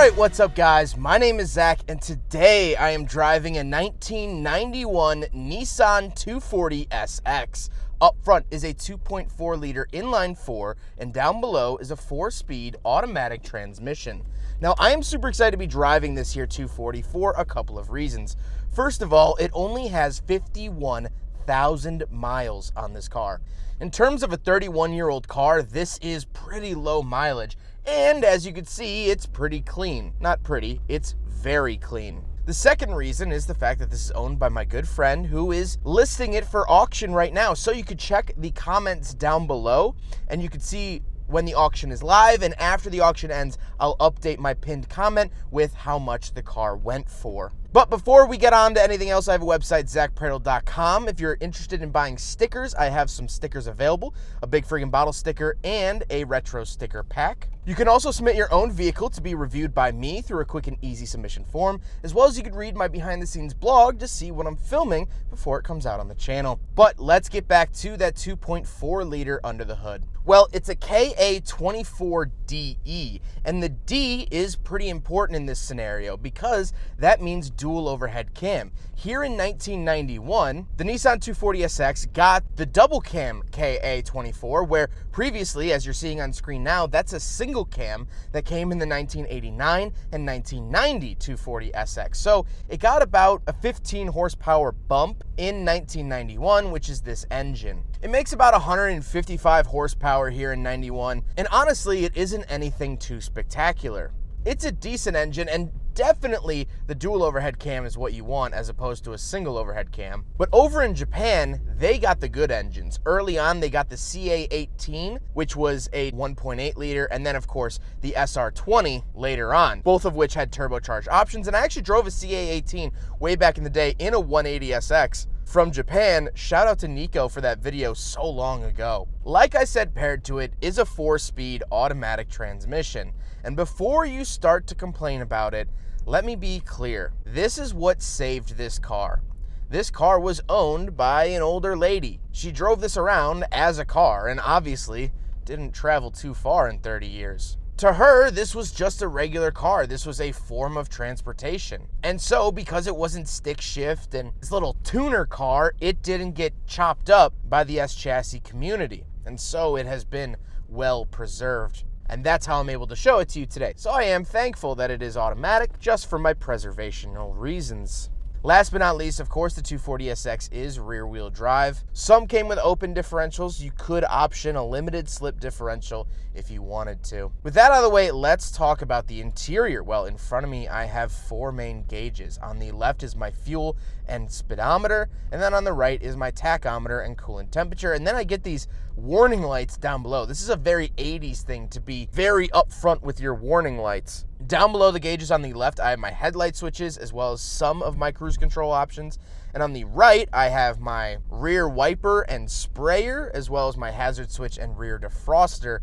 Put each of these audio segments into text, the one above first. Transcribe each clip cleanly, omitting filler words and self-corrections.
Alright, what's up guys? My name is Zach and today I am driving a 1991 Nissan 240sx. Up front is a 2.4 liter inline 4 and down below is a 4-speed automatic transmission. Now I am super excited to be driving this here 240 for a couple of reasons. First of all, it only has 51,000 miles on this car. In terms of a 31-year-old car, this is pretty low mileage. And as you can see, it's pretty clean. Not pretty, it's very clean. The second reason is the fact that this is owned by my good friend who is listing it for auction right now. So you could check the comments down below and you could see when the auction is live, and after the auction ends, I'll update my pinned comment with how much the car went for. But before we get on to anything else, I have a website, zackpraedel.com. If you're interested in buying stickers, I have some stickers available, a big friggin' bottle sticker and a retro sticker pack. You can also submit your own vehicle to be reviewed by me through a quick and easy submission form, as well as you could read my behind the scenes blog to see what I'm filming before it comes out on the channel. But let's get back to that 2.4 liter under the hood. Well, it's a KA24DE, and the D is pretty important in this scenario because that means dual overhead cam. Here in 1991, the Nissan 240sx got the double cam KA24, where previously, as you're seeing on screen now, that's a single cam that came in the 1989 and 1990 240sx. So it got about a 15 horsepower bump in 1991, which is this engine. It makes about 155 horsepower here in 91, and honestly, it isn't anything too spectacular. It's a decent engine, and definitely the dual overhead cam is what you want as opposed to a single overhead cam. But over in Japan, they got the good engines. Early on, they got the CA18, which was a 1.8 liter, and then of course the SR20 later on, both of which had turbocharged options. And I actually drove a CA18 way back in the day in a 180SX. From Japan. Shout out to Nico for that video so long ago. Like I said, paired to it is a 4-speed automatic transmission. And before you start to complain about it, let me be clear. This is what saved this car. This car was owned by an older lady. She drove this around as a car and obviously didn't travel too far in 30 years. To her, this was just a regular car. This was a form of transportation. And so, because it wasn't stick shift and this little tuner car, it didn't get chopped up by the S-chassis community. And so it has been well preserved. And that's how I'm able to show it to you today. So I am thankful that it is automatic just for my preservational reasons. Last but not least, of course, the 240sx is rear-wheel drive. Some came with open differentials. You could option a limited slip differential if you wanted to. With that out of the way, let's talk about the interior. Well, in front of me, I have 4 main gauges. On the left is my fuel and speedometer, and then on the right is my tachometer and coolant temperature, and then I get these warning lights down below. This is a very 80s thing to be very upfront with your warning lights. Down below the gauges on the left, I have my headlight switches as well as some of my cruise control options. And on the right, I have my rear wiper and sprayer as well as my hazard switch and rear defroster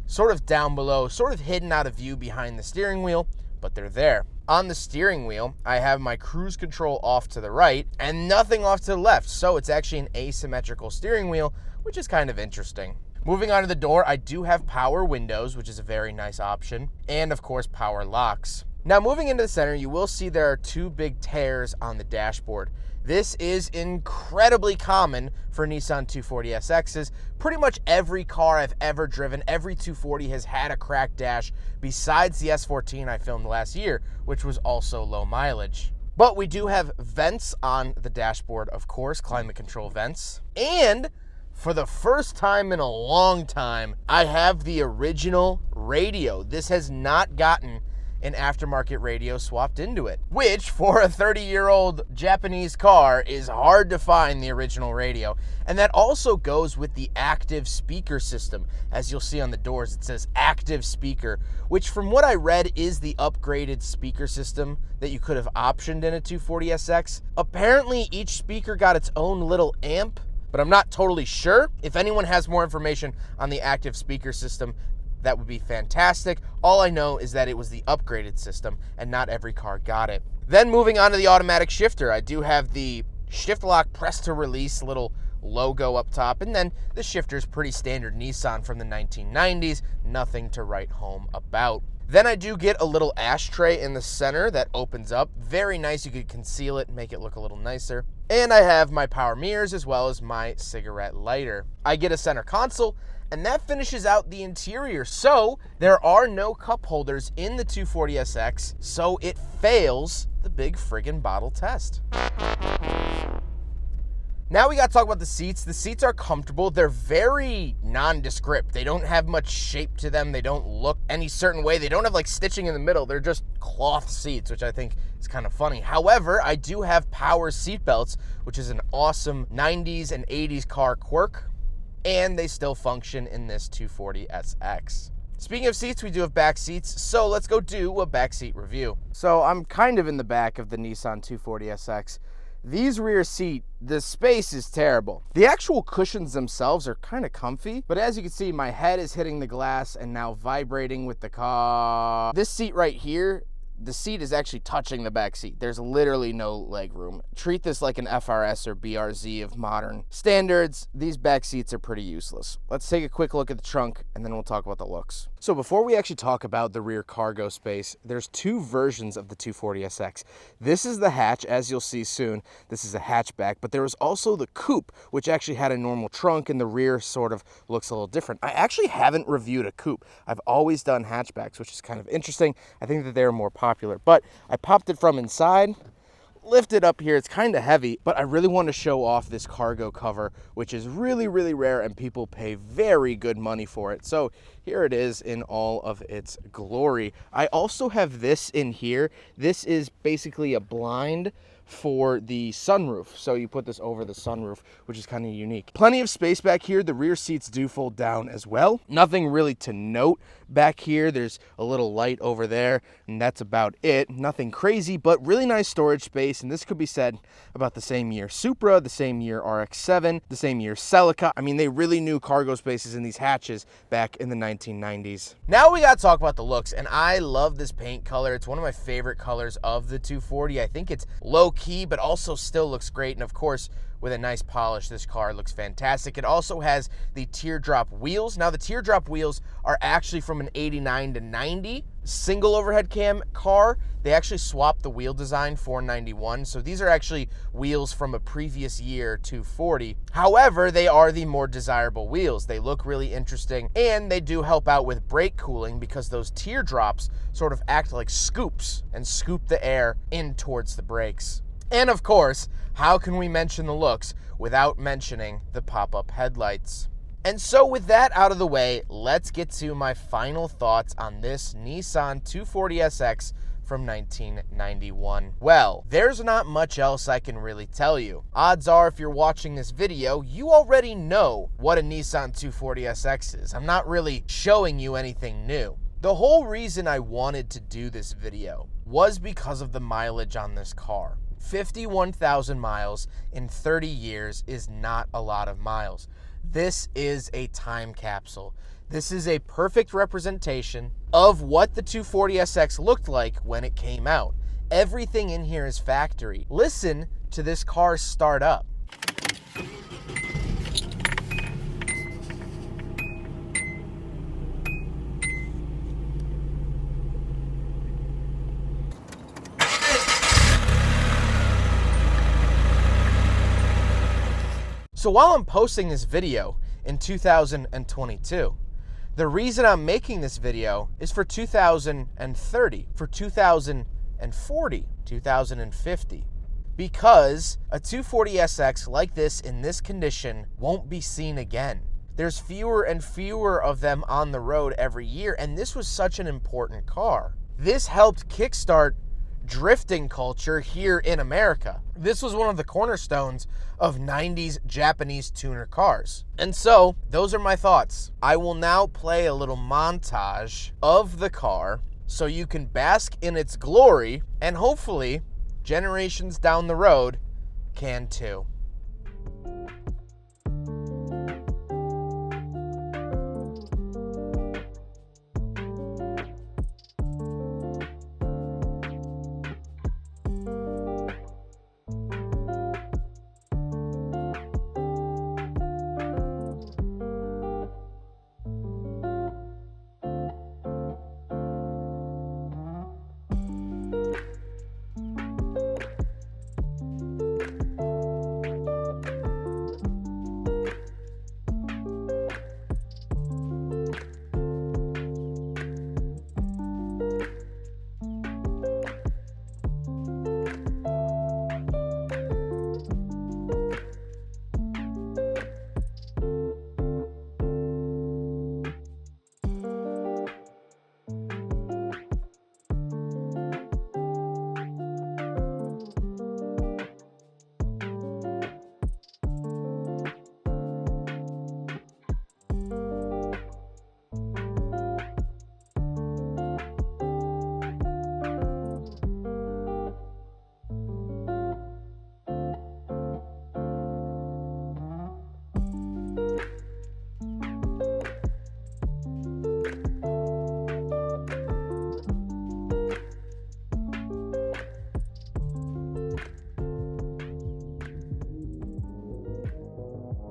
sort of down below, sort of hidden out of view behind the steering wheel, but they're there. On the steering wheel, I have my cruise control off to the right and nothing off to the left. So it's actually an asymmetrical steering wheel, which is kind of interesting. Moving on to the door, I do have power windows, which is a very nice option, and of course power locks. Now moving into the center, you will see there are 2 big tears on the dashboard. This is incredibly common for Nissan 240sx's. Pretty much every car I've ever driven, every 240 has had a cracked dash besides the S14 I filmed last year, which was also low mileage. But we do have vents on the dashboard, of course, climate control vents, and for the first time in a long time, I have the original radio. This has not gotten an aftermarket radio swapped into it, which for a 30-year-old Japanese car is hard to find the original radio. And that also goes with the active speaker system. As you'll see on the doors, it says active speaker, which from what I read is the upgraded speaker system that you could have optioned in a 240sx. Apparently, each speaker got its own little amp, but I'm not totally sure. If anyone has more information on the active speaker system, that would be fantastic. All I know is that it was the upgraded system and not every car got it. Then moving on to the automatic shifter, I do have the shift lock press to release little logo up top, and then the shifter's pretty standard Nissan from the 1990s, nothing to write home about. Then I do get a little ashtray in the center that opens up. Very nice. You could conceal it and make it look a little nicer. And I have my power mirrors as well as my cigarette lighter. I get a center console, and that finishes out the interior. So there are no cup holders in the 240sx, so it fails the big friggin' bottle test. Now we gotta talk about the seats. The seats are comfortable. They're very nondescript. They don't have much shape to them. They don't look any certain way. They don't have like stitching in the middle. They're just cloth seats, which I think is kind of funny. However, I do have power seat belts, which is an awesome 90s and 80s car quirk, and they still function in this 240sx. Speaking of seats, we do have back seats, so let's go do a back seat review. So I'm kind of in the back of the Nissan 240sx. These rear seat, the space is terrible. The actual cushions themselves are kind of comfy, but as you can see, my head is hitting the glass and now vibrating with the car. This seat right here, the seat is actually touching the back seat. There's literally no leg room. Treat this like an FRS or BRZ of modern standards. These back seats are pretty useless. Let's take a quick look at the trunk and then we'll talk about the looks. So before we actually talk about the rear cargo space, there's two versions of the 240sx. This is the hatch, as you'll see soon. This is a hatchback, but there was also the coupe, which actually had a normal trunk, and the rear sort of looks a little different. I actually haven't reviewed a coupe. I've always done hatchbacks, which is kind of interesting. I think that they're more popular, but I popped it from inside, lifted up here. It's kind of heavy, but I really want to show off this cargo cover, which is really, really rare, and people pay very good money for it. So here it is in all of its glory. I also have this in here. This is basically a blind for the sunroof. So you put this over the sunroof, which is kind of unique. Plenty of space back here. The rear seats do fold down as well. Nothing really to note back here. There's a little light over there, and that's about it. Nothing crazy, but really nice storage space. And this could be said about the same year Supra, the same year RX-7, the same year Celica. I mean, they really knew cargo spaces in these hatches back in the 1990s. Now we gotta talk about the looks, and I love this paint color. It's one of my favorite colors of the 240. I think it's low key, but also still looks great. And of course, with a nice polish, this car looks fantastic. It also has the teardrop wheels. Now, the teardrop wheels are actually from an 89 to 90 single overhead cam car. They actually swapped the wheel design for 91. So these are actually wheels from a previous year 240. However, they are the more desirable wheels. They look really interesting, and they do help out with brake cooling because those teardrops sort of act like scoops and scoop the air in towards the brakes. And of course, how can we mention the looks without mentioning the pop-up headlights? And so with that out of the way, let's get to my final thoughts on this Nissan 240sx from 1991. Well, there's not much else I can really tell you. Odds are, if you're watching this video, you already know what a Nissan 240sx is. I'm not really showing you anything new. The whole reason I wanted to do this video was because of the mileage on this car. 51,000 miles in 30 years is not a lot of miles. This is a time capsule. This is a perfect representation of what the 240sx looked like when it came out. Everything in here is factory. Listen to this car start up. So while I'm posting this video in 2022, the reason I'm making this video is for 2030, for 2040, 2050. Because a 240sx like this in this condition won't be seen again. There's fewer and fewer of them on the road every year, and this was such an important car. This helped kickstart drifting culture here in America. This was one of the cornerstones of 90s Japanese tuner cars. And so, those are my thoughts. I will now play a little montage of the car so you can bask in its glory, and hopefully, generations down the road can too.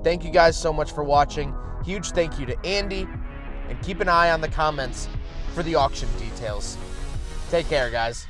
Thank you guys so much for watching. Huge thank you to Andy, and keep an eye on the comments for the auction details. Take care, guys.